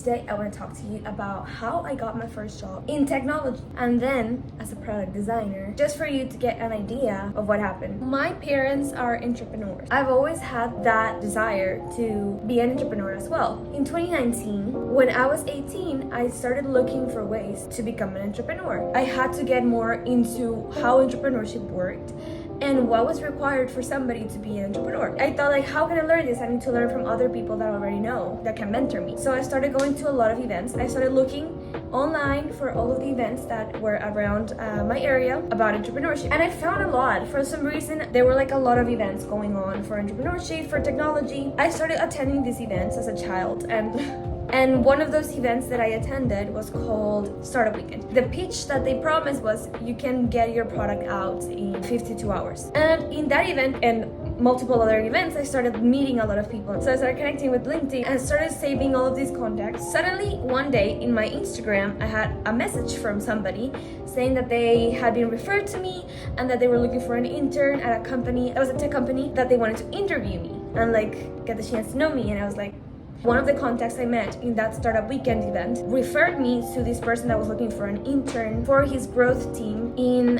today I want to talk to you about how I got my first job in technology and then as a product designer, just for you to get an idea of what happened. My parents are entrepreneurs. I've always had that desire to be an entrepreneur as well. In 2019, when I was 18, I started looking for ways to become an entrepreneur. I had to get more into how entrepreneurship worked and what was required for somebody to be an entrepreneur. I thought, like, how can I learn this? I need to learn from other people that I already know that can mentor me. So I started going to a lot of events. I started looking online for all of the events that were around my area about entrepreneurship, and I found a lot. For some reason, there were like a lot of events going on for entrepreneurship, for technology. I started attending these events as a child, and one of those events that I attended was called Startup Weekend. The pitch that they promised was you can get your product out in 52 hours. And in that event and multiple other events, I started meeting a lot of people. So I started connecting with LinkedIn and started saving all of these contacts. Suddenly, one day in my Instagram, I had a message from somebody saying that they had been referred to me and that they were looking for an intern at a company, that was a tech company, that they wanted to interview me and like get the chance to know me. And I was like, one of the contacts I met in that Startup Weekend event referred me to this person that was looking for an intern for his growth team in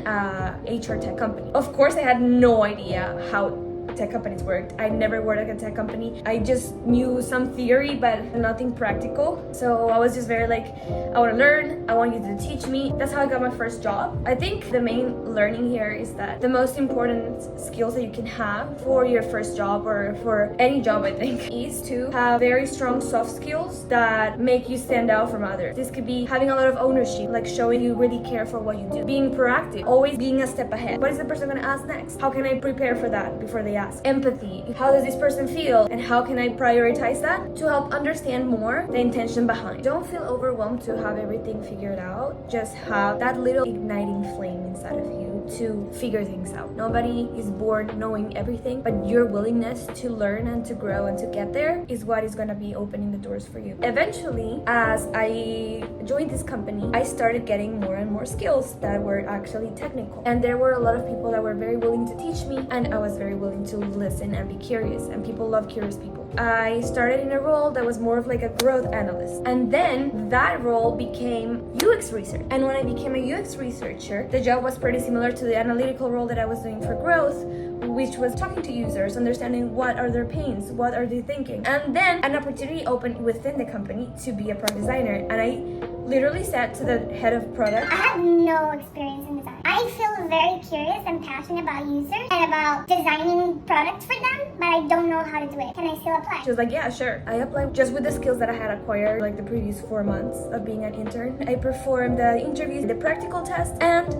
HR tech company. Of course, I had no idea how tech companies worked. I never worked at a tech company. I just knew some theory, but nothing practical. So I was just very like, I want to learn. I want you to teach me. That's how I got my first job. I think the main learning here is that the most important skills that you can have for your first job or for any job, I think, is to have very strong soft skills that make you stand out from others. This could be having a lot of ownership, like showing you really care for what you do, being proactive, always being a step ahead. What is the person going to ask next? How can I prepare for that before they ask? Empathy. How does this person feel and how can I prioritize that to help understand more the intention behind? Don't feel overwhelmed to have everything figured out. Just have that little igniting flame inside of you to figure things out. Nobody is born knowing everything, but your willingness to learn and to grow and to get there is what is going to be opening the doors for you. Eventually, as I joined this company, I started getting more and more skills that were actually technical. And there were a lot of people that were very willing to teach me, and I was very willing to listen and be curious, and people love curious people. I started in a role that was more of like a growth analyst, and then that role became UX research. And when I became a UX researcher, the job was pretty similar to the analytical role that I was doing for growth, which was talking to users, understanding what are their pains, what are they thinking. And then an opportunity opened within the company to be a product designer, and I literally said to the head of product, I have no experience in design. I feel very curious and passionate about users and about designing products for them, but I don't know how to do it. Can I still apply? She was like, yeah, sure. I applied just with the skills that I had acquired like the previous 4 months of being an intern. I performed the interviews, the practical tests, and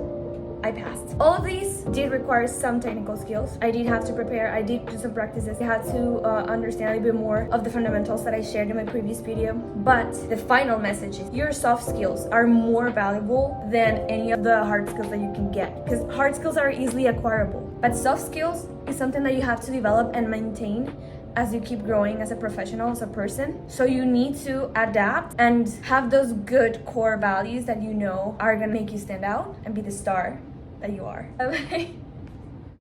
I passed. All of these did require some technical skills. I did have to prepare. I did do some practices. I had to understand a little bit more of the fundamentals that I shared in my previous video. But the final message is your soft skills are more valuable than any of the hard skills that you can get, because hard skills are easily acquirable. But soft skills is something that you have to develop and maintain as you keep growing as a professional, as a person. So you need to adapt and have those good core values that you know are gonna make you stand out and be the star that you are.